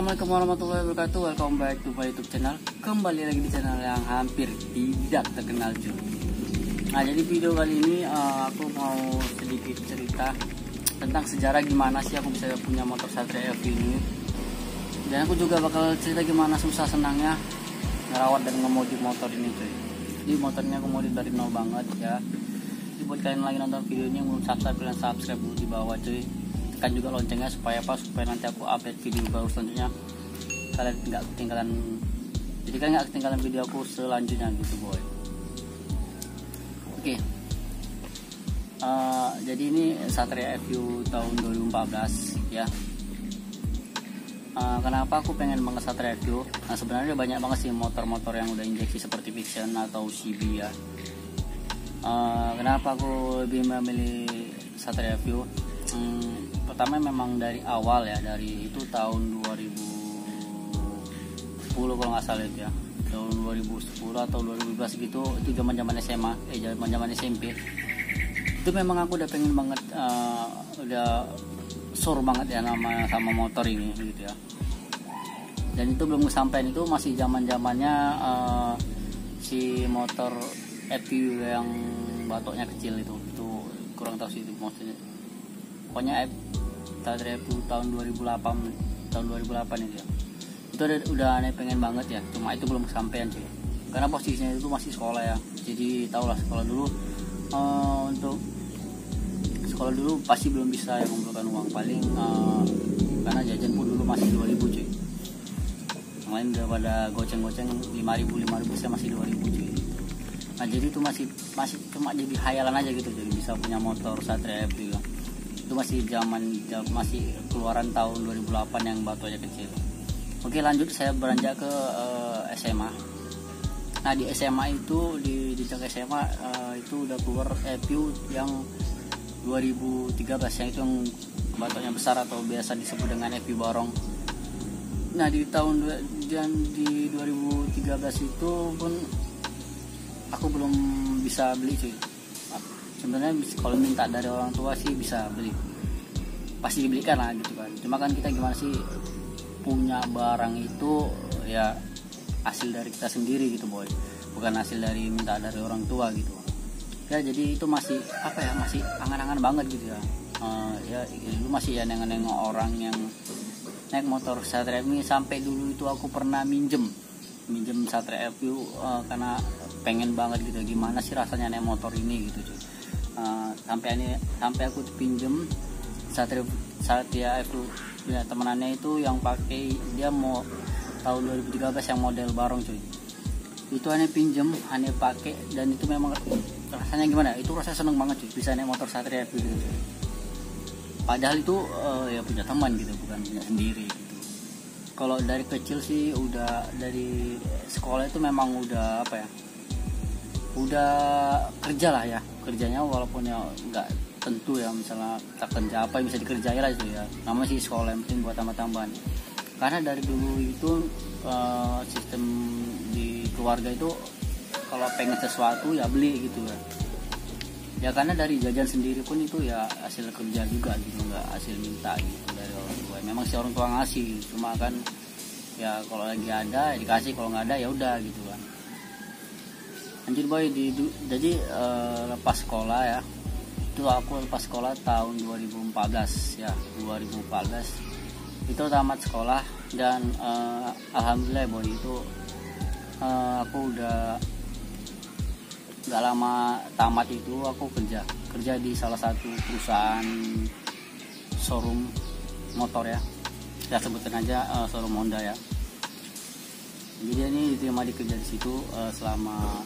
Assalamualaikum warahmatullahi wabarakatuh. Welcome back to my YouTube channel. Kembali lagi di channel yang hampir tidak terkenal cuy. Nah, jadi video kali ini aku mau sedikit cerita tentang sejarah gimana sih aku bisa punya motor Satria FV ini. Dan aku juga bakal cerita gimana susah senangnya ngerawat dan ngemodif motor ini cuy. Jadi motornya aku modif dari nol banget ya. Jadi buat kalian lagi nonton videonya belum subscribe, kalian subscribe dulu di bawah cuy. Tekan juga loncengnya supaya nanti aku update video baru selanjutnya kalian nggak ketinggalan, jadi kalian nggak ketinggalan video aku selanjutnya gitu boy. Oke. Jadi ini Satria FV tahun 2014 ya. Kenapa aku pengen banget Satria FV? Nah, sebenarnya banyak banget sih motor-motor yang udah injeksi seperti Vixion atau CB ya. Kenapa aku lebih memilih Satria FV? Pertama memang dari awal ya, dari itu tahun 2010 kalau nggak salah itu ya, tahun 2010 atau 2012 gitu, itu zaman SMA, zaman SMP. Itu memang aku udah pengen banget, udah sur banget ya sama motor ini gitu ya. Dan itu belum kesampaian, itu masih zamannya si motor FV yang batoknya kecil itu kurang tahu sih itu maksudnya. Pokoknya Satria FV tahun 2008 itu ya. Itu udah aneh pengen banget ya, cuma itu belum kesampaian sih. Karena posisinya itu masih sekolah ya. Jadi tau lah sekolah dulu, untuk sekolah dulu pasti belum bisa ya mengumpulkan uang, paling karena jajan pun dulu masih 2000 cuy. Kemarin udah pada goceng-goceng 5.000 saya masih 2000 cuy. Nah, jadi itu masih cuma jadi khayalan aja gitu, jadi bisa punya motor Satria FV ya. Itu masih masih keluaran tahun 2008 yang batunya kecil. Oke, lanjut saya beranjak ke SMA. Nah, di SMA itu di SMA itu udah keluar FV yang 2013 yang itu yang batunya besar atau biasa disebut dengan FV borong. Nah, di 2013 itu pun aku belum bisa beli cuy. Sebenarnya kalau minta dari orang tua sih bisa beli, pasti dibelikan lah gitu kan. Cuma kan kita gimana sih, punya barang itu ya hasil dari kita sendiri gitu boy, bukan hasil dari minta dari orang tua gitu ya. Jadi itu masih apa ya, masih angan-angan banget gitu ya. Ya itu masih ya nengok orang yang naik motor Satria FV. Sampai dulu itu aku pernah minjem Satria FV karena pengen banget gitu gimana sih rasanya naik motor ini gitu cuy. Sampai aku pinjem Satria FV punya temenannya itu yang pakai, dia mau tahun 2013 yang model barong cuy. Itu aneh pinjem, aneh pakai, dan itu memang rasanya gimana? Itu rasanya seneng banget cuy, bisa naik motor Satria FV gitu cuy. Padahal itu ya punya teman gitu, bukan punya sendiri gitu. Kalau dari kecil sih udah dari sekolah itu memang udah apa ya, udah kerja lah ya, kerjanya walaupun ya nggak tentu ya, misalnya tak kerja apa yang bisa dikerjain lah itu ya, namanya sih sekolah yang penting buat tambah-tambahan. Karena dari dulu itu sistem di keluarga itu kalau pengen sesuatu ya beli gitu ya, karena dari jajan sendiri pun itu ya hasil kerja juga gitu, nggak hasil minta gitu dari orang tua. Memang si orang tua ngasih, cuma kan ya kalau lagi ada ya dikasih, kalau nggak ada ya udah gitu kan. Lanjut boy, jadi lepas sekolah ya, itu aku lepas sekolah tahun 2014 ya, 2014 itu tamat sekolah. Dan alhamdulillah boy, itu aku udah nggak lama tamat itu aku kerja di salah satu perusahaan showroom motor ya sebutin aja showroom Honda ya. Jadi ini diterima kerja di situ selama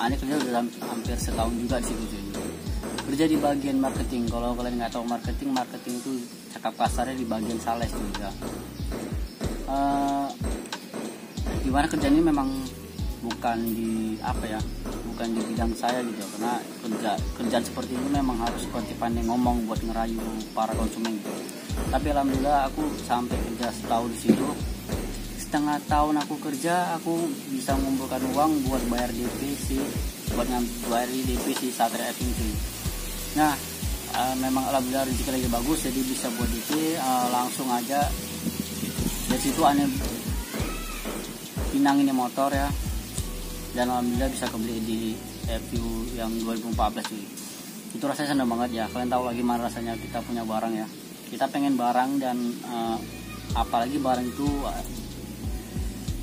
kerja udah hampir setahun juga di situ cuy. Kerja di bagian marketing. Kalau kalian nggak tahu marketing itu cakap kasarnya di bagian sales juga. Gimana kerja ini memang bukan di bidang saya gitu, karena kerjaan seperti ini memang harus pandai ngomong buat ngerayu para konsumen gitu. Tapi alhamdulillah aku sampai kerja setahun di situ. Setengah tahun aku kerja, aku bisa mengumpulkan uang buat bayar DP si Satria FV cuy. Nah, memang alhamdulillah rezeki lagi bagus, jadi bisa buat DP langsung aja Dari situ aneh pinang ini motor ya, dan alhamdulillah bisa kebeli di review yang 2014 cuy. Itu rasanya senang banget ya. Kalian tahu lagi mana rasanya kita punya barang ya, kita pengen barang dan apalagi barang itu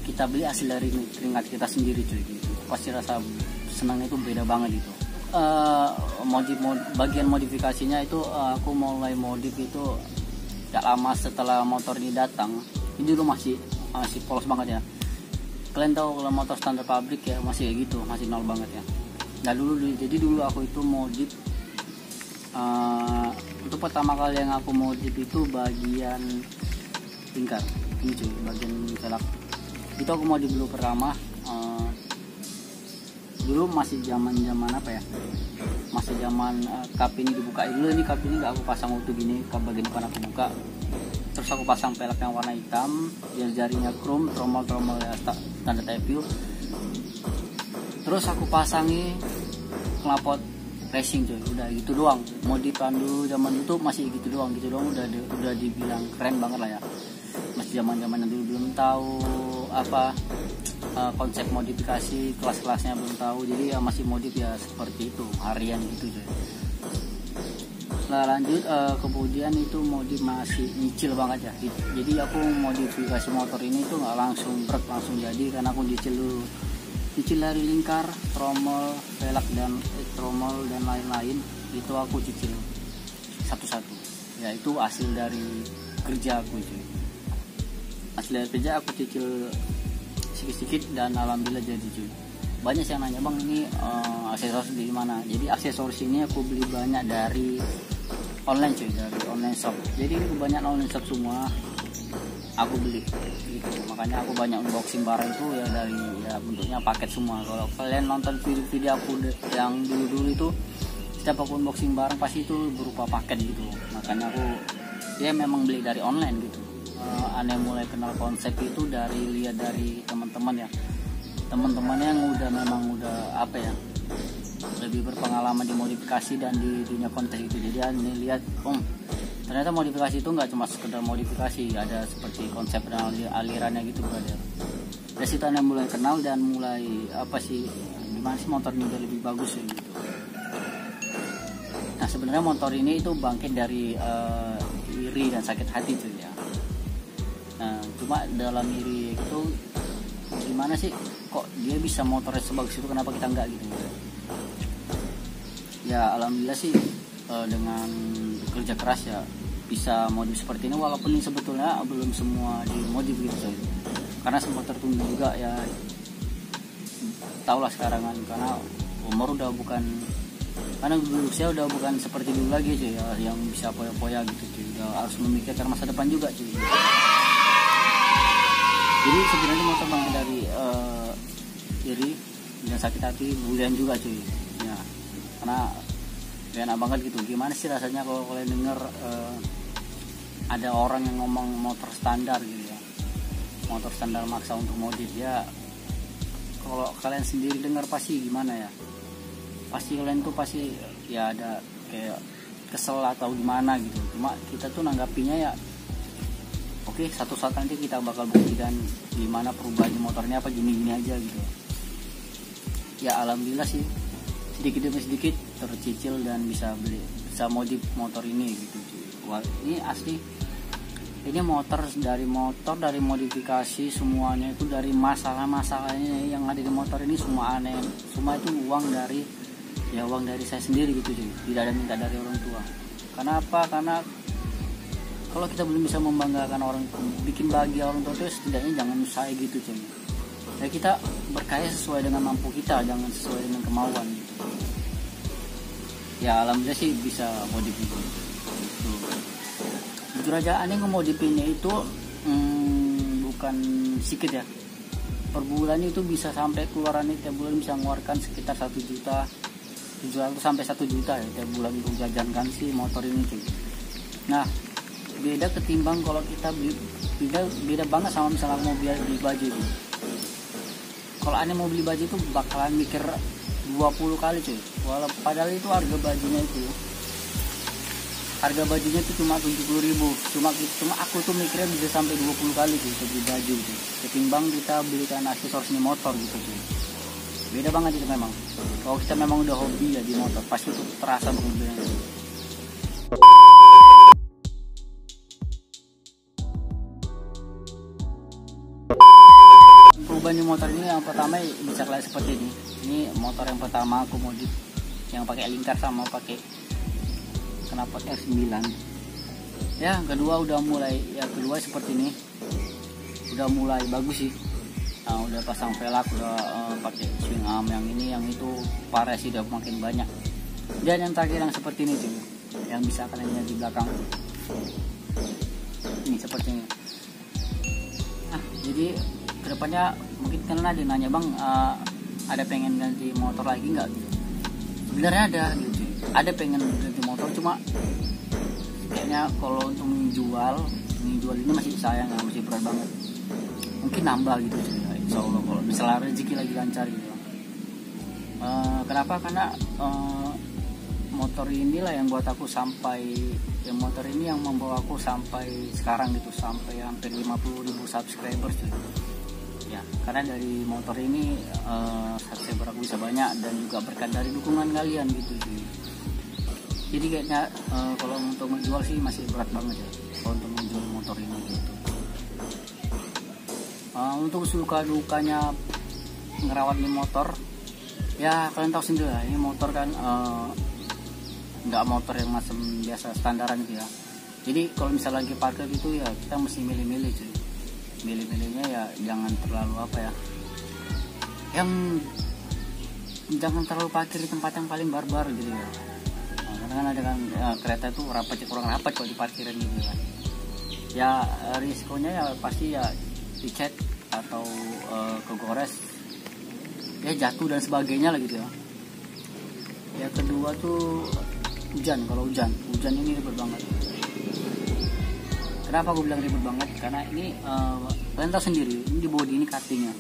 kita beli hasil dari keringat kita sendiri cuy, gitu. Pasti rasa senangnya itu beda banget itu. Bagian modifikasinya itu aku mulai modif itu gak lama setelah motor ini datang. Ini dulu masih polos banget ya. Kalian tahu kalau motor standar pabrik ya masih kayak gitu, masih nol banget ya. Nah jadi dulu aku itu modif untuk pertama kali yang aku modif itu bagian lingkar ini cuy, bagian velg itu aku modif dulu pertama. Dulu masih zaman apa ya, masih zaman kap ini dibuka dulu. Ini kap ini gak aku pasang utuh gini, kap bagian depan aku buka, terus aku pasang pelek yang warna hitam, jarinya chrome, tromol ya standar TPU. Terus aku pasangi knalpot racing cuy, udah gitu doang. Modifan dulu zaman itu masih gitu doang udah dibilang keren banget lah ya. Masih zaman dulu belum tahu apa konsep modifikasi, kelas-kelasnya belum tahu, jadi ya masih modif ya seperti itu harian gitu cuy. Nah lanjut kemudian itu modif masih nyicil banget ya. Jadi aku modifikasi motor ini tuh nggak langsung langsung jadi, karena aku nyicil dulu, cicil dari lingkar, tromol, velg dan lain-lain. Itu aku cicil satu-satu ya, itu hasil dari kerja aku cuy. Hasil dari kerja aku cicil sedikit-sedikit dan alhamdulillah jadi cuy. Banyak yang nanya, bang ini aksesoris di mana? Jadi aksesoris ini aku beli banyak dari online cuy, dari online shop. Jadi ini kebanyakan online shop semua aku beli gitu. Makanya aku banyak unboxing barang itu ya, dari ya bentuknya paket semua. Kalau kalian nonton video aku yang dulu itu, setiap aku unboxing barang pasti itu berupa paket gitu. Makanya aku ya memang beli dari online gitu. Aneh mulai kenal konsep itu lihat dari teman-teman ya, teman-teman yang memang udah apa ya, lebih berpengalaman di modifikasi dan di dunia konten itu. Jadi aneh lihat ternyata modifikasi itu nggak cuma sekedar modifikasi, ada seperti konsep dan alirannya gitu brother. Dari situ aneh mulai kenal dan mulai apa sih, gimana sih motor ini udah lebih bagus ya gitu. Nah sebenarnya motor ini itu bangkit dari iri dan sakit hati tuh ya. Nah cuma dalam iri itu gimana sih, kok dia bisa motornya sebagus itu, kenapa kita enggak gitu. Ya alhamdulillah sih dengan kerja keras ya bisa modif seperti ini, walaupun ini sebetulnya belum semua dimodif gitu. Karena semua tertunda juga ya, tahulah sekarang kan, karena umur udah bukan, karena dulu saya udah bukan seperti dulu lagi cuy ya, yang bisa poya-poya gitu cuy. Udah harus memikirkan masa depan juga cuy. Jadi sebenarnya motor bangkit dari iri dan sakit hati, bulian juga cuy ya. Karena enak banget gitu. Gimana sih rasanya kalau kalian denger ada orang yang ngomong motor standar gitu ya, motor standar maksa untuk modif ya. Kalau kalian sendiri dengar pasti gimana ya, pasti kalian tuh pasti ya ada kayak kesel atau gimana gitu. Cuma kita tuh nanggapinya ya oke, satu saat nanti kita bakal buktikan gimana perubahan di motornya, apa gini-gini aja gitu. Ya alhamdulillah sih sedikit demi sedikit tercicil dan bisa modif motor ini gitu. Wah ini asli, ini motor dari modifikasi semuanya itu, dari masalah-masalahnya yang ada di motor ini semua aneh, semua itu uang dari saya sendiri gitu cuy, tidak ada minta dari orang tua. Kenapa? Karena kalau kita belum bisa membanggakan orang, bikin bahagia orang tua itu setidaknya jangan saya gitu cuy. Ya kita berkarya sesuai dengan mampu kita, jangan sesuai dengan kemauan gitu. Ya alhamdulillah sih bisa modif itu. Jujur aja aneh ngemodifinnya itu bukan sedikit ya. Per bulan itu bisa sampai keluarannya tiap bulan bisa mengeluarkan sekitar 1.700.000 sampai 1 juta ya tiap bulan untuk jajankan si motor ini cuy. Nah beda ketimbang kalau kita beda banget sama misalnya mau beli baju itu. Kalau aneh mau beli baju itu bakalan mikir 20 kali cuy, padahal itu harga bajunya itu harga bajunya tuh cuma 70.000. Cuma aku tuh mikirnya bisa sampai 20 kali tuh beli baju tuh, ketimbang kita belikan aksesorisnya motor gitu tuh. Beda banget itu memang. Kalau kita memang udah hobi ya di motor, pasti tuh terasa kemudiannya. Perubahan di motor ini yang pertama bisa kalian seperti ini. Ini motor yang pertama aku modif, yang pakai lingkar sama pakai knalpot R9. Ya, kedua udah mulai, ya kedua seperti ini. Udah mulai bagus sih. Nah, udah pasang velg, udah pakai swing arm, yang ini yang itu parah sih, udah makin banyak. Dan yang terakhir yang seperti ini cuy, yang bisa kalian lihat di belakang. Ini seperti ini. Nah, jadi kedepannya mungkin kalian ada nanya, bang, ada pengen ganti motor lagi nggak gitu? Sebenarnya ada gitu, ada pengen ganti motor, cuma kayaknya kalau untuk menjual ini masih sayang, masih berat banget. Mungkin nambah gitu cuy, insya Allah kalau misalnya rezeki lagi lancar gitu. Kenapa? Karena motor inilah yang buat aku sampai, motor ini yang membawa aku sampai sekarang gitu, sampai hampir 50.000 subscribers cuy. Ya, karena dari motor ini subscriber aku bisa banyak, dan juga berkat dari dukungan kalian gitu cuy. Jadi kayaknya kalau untuk menjual sih masih berat banget ya, kalau untuk menjual motor ini gitu. Untuk suka dukanya ngerawat di motor, ya kalian tahu sendiri lah, ini motor kan nggak motor yang macam biasa standaran gitu ya. Jadi kalau misalnya lagi parkir gitu ya kita mesti milih-milih cuy. Milih-milihnya ya jangan terlalu apa ya, yang jangan terlalu parkir di tempat yang paling barbar gitu ya. Karena kan ada kan kereta itu kurang rapat kalau di parkiran gitu kan. Ya risikonya ya pasti ya dicet atau kegores, ya jatuh dan sebagainya lah gitu ya. Ya kedua tuh hujan. Kalau hujan ini ribet banget. Kenapa aku bilang ribet banget? Karena ini kalian tahu sendiri, ini di bodi ini cuttingnya.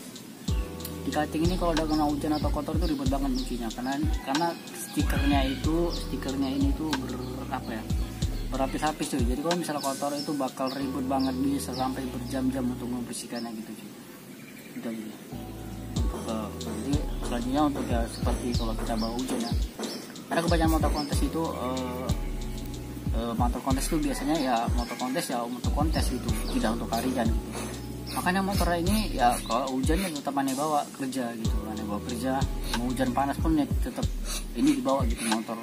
Di cutting ini kalau udah kena hujan atau kotor itu ribet banget nyucinya. Karena stikernya ini tuh berlapis-lapis tuh. Jadi kalau misalnya kotor itu bakal ribet banget, bisa sampai berjam-jam untuk membersihkannya gitu cuy. Udah gitu. Jadi selanjutnya untuk ya seperti kalau kita bawa hujan ya. Ada kebanyakan motor kontes itu motor kontes itu biasanya ya motor kontes gitu, tidak untuk harian gitu. Makanya motor ini ya kalau hujan ya tetap aneh bawa kerja gitu, aneh bawa kerja, mau hujan panas pun ya tetap ini dibawa gitu, motor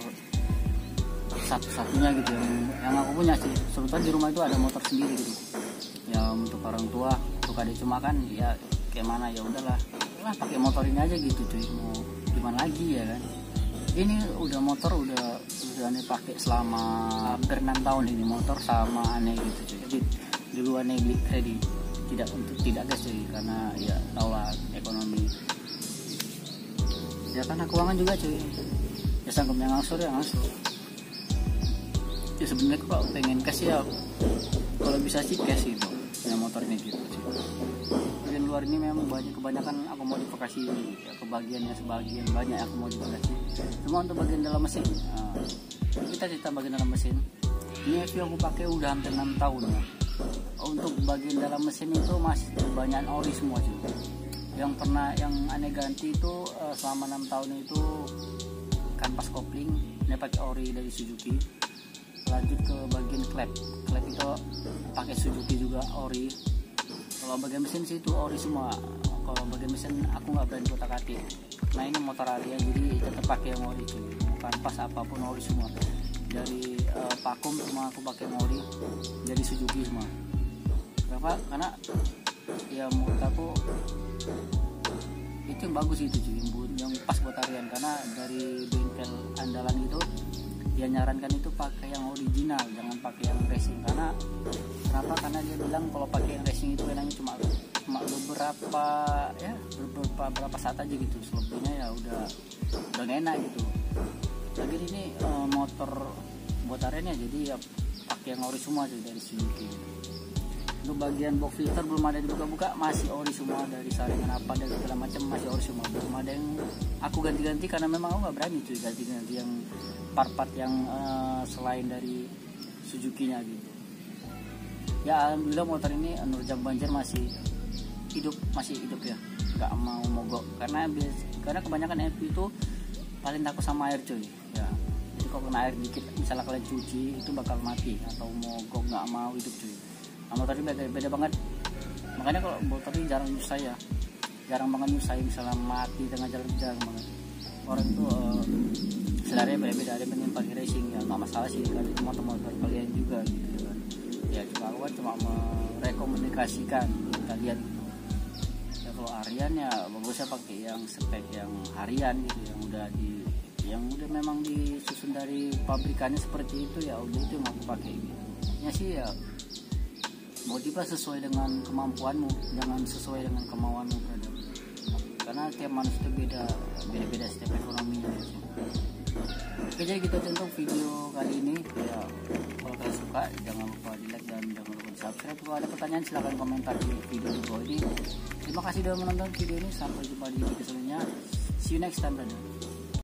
satu-satunya gitu yang aku punya sih. Sebetulnya di rumah itu ada motor sendiri gitu ya, untuk orang tua, untuk adik, cuma kan ya kayak mana, ya udahlah pakai motor ini aja gitu cuy, mau gimana lagi ya kan. Ini udah motor udah aneh pakai selama hampir 6 tahun ini motor sama aneh gitu cuy. Jadi dulu aneh beli kredit, tidak gas cuy, karena ya tau lah ekonomi ya, karena keuangan juga cuy, ya sanggupnya ngangsur ya ngangsur. Ya sebenarnya kalau pengen cash ya kalau bisa sih cash gitu ya, motornya gitu cuy. Bagian luar ini memang kebanyakan aku modifikasi ya, kebagiannya sebagian banyak aku modifikasi. Cuma untuk bagian dalam mesin, kita cerita bagian dalam mesin ini yang aku pakai udah hampir 6 tahun ya. Untuk bagian dalam mesin itu masih banyak ori semua cuy. Yang aneh ganti itu selama 6 tahun itu kanvas kopling, ini pakai ori dari Suzuki. Lanjut ke bagian klep itu pakai Suzuki juga ori. Kalau bagian mesin sih itu ori semua. Kalau bagian mesin aku nggak berani kotak-atik. Nah ini motor harian jadi tetap pakai yang ori cuy. Kanvas apapun ori semua. Dari vakum semua aku pakai ori, dari Suzuki semua. Kenapa? Karena ya menurut aku itu yang bagus itu cuy, yang pas buat harian. Karena dari bengkel andalan itu dia nyarankan itu pakai yang original, jangan pakai yang racing. Kenapa? Karena dia bilang kalau pakai yang racing itu enaknya cuma beberapa saat aja gitu, selebihnya ya udah gak enak gitu. Lagi ini motor buat hariannya, jadi ya pakai yang ori semua cuy, dari Suzuki. Untuk bagian box filter belum ada dibuka-buka, masih ori semua, dari saringan apa dan segala macam masih ori semua. Belum ada yang aku ganti-ganti karena memang aku nggak berani cuy ganti-ganti yang part-part yang selain dari Suzuki-nya gitu. Ya alhamdulillah motor ini nerjang banjir masih hidup ya, nggak mau mogok karena kebanyakan MV itu paling takut sama air cuy ya. Jadi kalau kena air dikit misalnya kalian cuci itu bakal mati atau mogok, nggak mau hidup cuy. Nah, motor ini beda banget, makanya kalau motor ini jarang banget nyusah misalnya mati tengah jalan, jarang banget. Orang itu seleranya beda-beda, ada yang pakai racing ya nggak masalah sih, kan itu motor kalian juga gitu kan ya. Cuma cuma merekomendasikan kalian gitu ya. Kalau harian ya bagusnya pakai yang spek yang harian gitu, yang udah memang disusun dari pabrikannya seperti itu ya, udah itu yang aku pakai gitu ya sih ya. Modiflah sesuai dengan kemampuanmu, jangan sesuai dengan kemauanmu brother. Karena tiap manusia itu beda setiap ekonominya ya. Oke, jadi gitu aja untuk video kali ini ya. Kalau kalian suka jangan lupa di like dan jangan lupa di subscribe. Kalau ada pertanyaan silahkan komentar di video di bawah ini. Terima kasih sudah menonton video ini, sampai jumpa di video selanjutnya. See you next time brother.